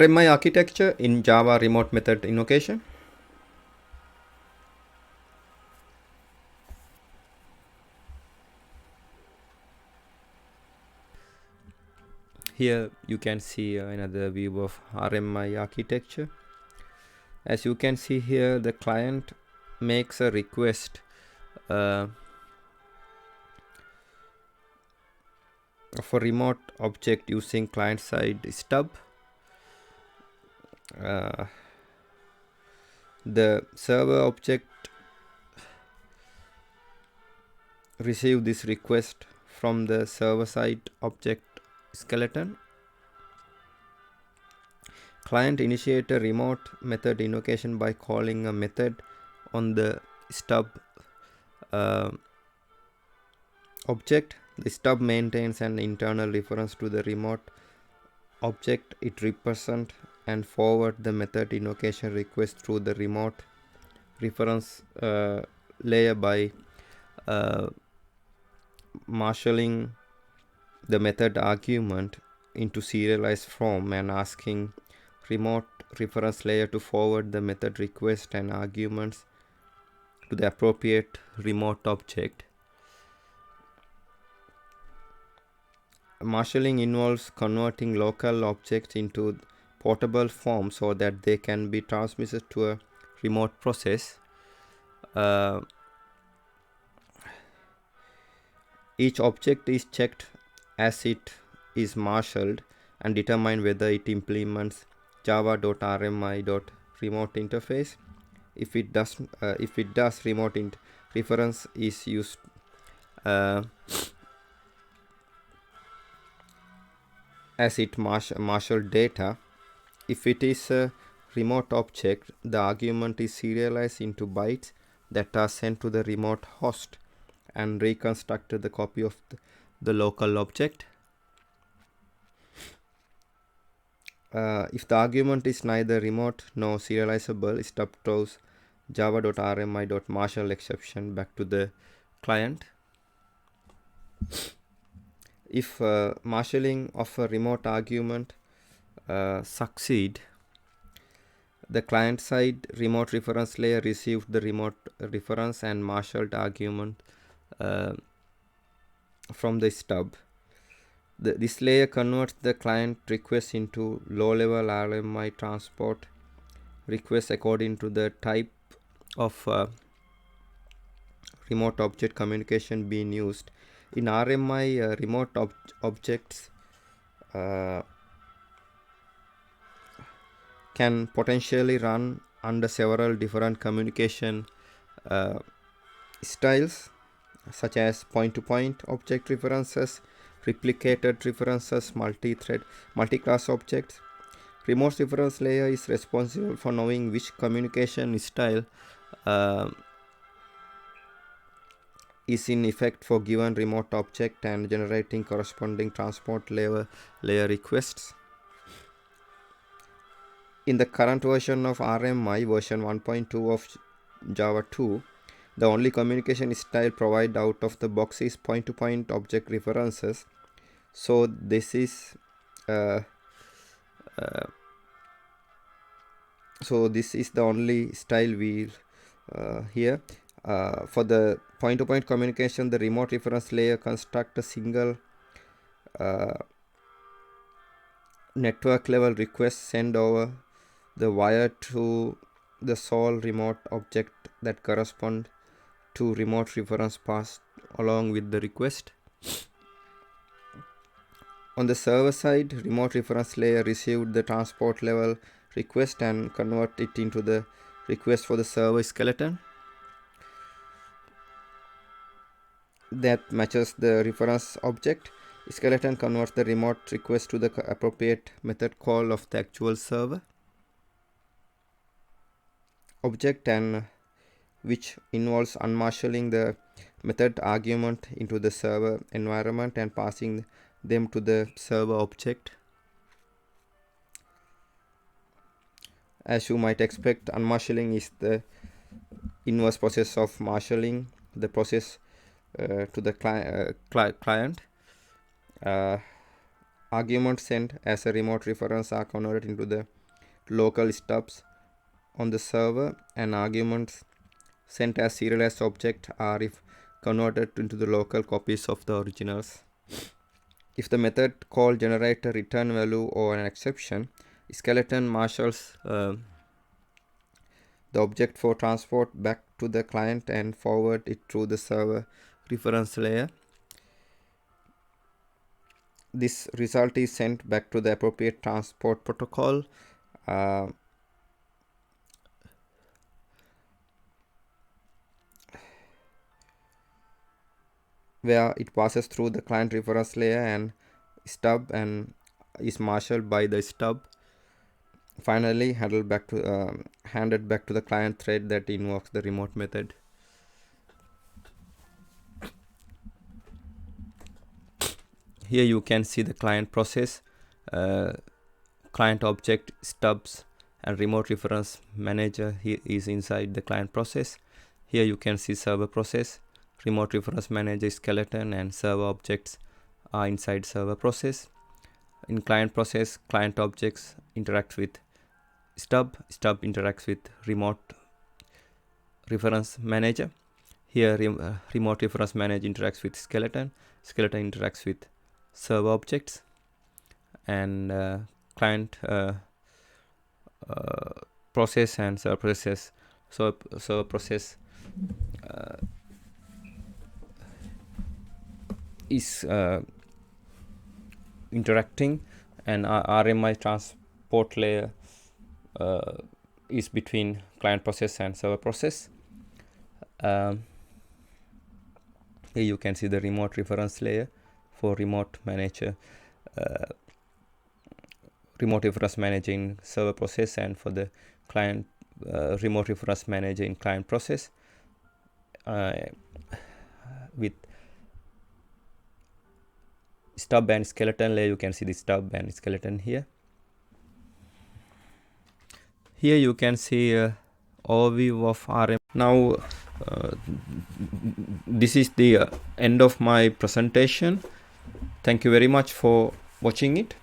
RMI architecture in Java remote method invocation. Here you can see another view of RMI architecture. As you can see here, the client makes a request of a remote object using client-side stub. The server object receive this request from the server-side object skeleton. Client initiate a remote method invocation by calling a method on the stub object. The stub maintains an internal reference to the remote object it represents and forward the method invocation request through the remote reference layer by marshalling the method argument into serialized form and asking remote reference layer to forward the method request and arguments to the appropriate remote object. Marshalling involves converting local objects into portable form so that they can be transmitted to a remote process. Each object is checked as it is marshaled and determine whether it implements java.rmi.remote interface. If it does, remote reference is used as it marshal data. If it is a remote object, the argument is serialized into bytes that are sent to the remote host and reconstructed the copy of the local object. If the argument is neither remote nor serializable, stub throws java.rmi.marshal exception back to the client. If marshalling of a remote argument succeed, the client-side remote reference layer received the remote reference and marshaled argument from the stub. This layer converts the client request into low-level RMI transport requests according to the type of remote object communication being used. In RMI, remote objects can potentially run under several different communication styles, such as point-to-point object references, replicated references, multi-thread, multi-class objects. Remote reference layer is responsible for knowing which communication style is in effect for given remote object and generating corresponding transport layer requests. In the current version of RMI, version 1.2 of Java 2, the only communication style provided out of the box is point-to-point object references. So this is the only style we here. For the point-to-point communication, the remote reference layer constructs a single network level request sent over the wire to the sole remote object that correspond to remote reference passed along with the request. On the server side, remote reference layer received the transport level request and convert it into the request for the server skeleton that matches the reference object. Skeleton converts the remote request to the appropriate method call of the actual server object, and which involves unmarshalling the method argument into the server environment and passing them to the server object. As you might expect, unmarshalling is the inverse process of marshalling the process to the client. Arguments sent as a remote reference are converted into the local stubs on the server, and arguments sent as serialized object are if converted into the local copies of the originals. If the method call generate a return value or an exception, skeleton marshals the object for transport back to the client and forward it through the server reference layer. This result is sent back to the appropriate transport protocol where it passes through the client reference layer and stub and is marshaled by the stub. Finally, handed back to the client thread that invokes the remote method. Here you can see the client process, client object, stubs, and remote reference manager here is inside the client process. Here you can see server process, remote reference manager, skeleton, and server objects are inside server process. In client process, client objects interact with stub interacts with remote reference manager. Here remote reference manager interacts with skeleton interacts with server objects, and client process and server process. So server process is interacting, and RMI transport layer is between client process and server process. Here you can see the remote reference layer for remote manager, remote reference manager in server process, and for the client remote reference manager in client process. With stub and skeleton layer, you can see the stub and skeleton here. Here you can see a overview of RM. Now this is the end of my presentation. Thank you very much for watching it.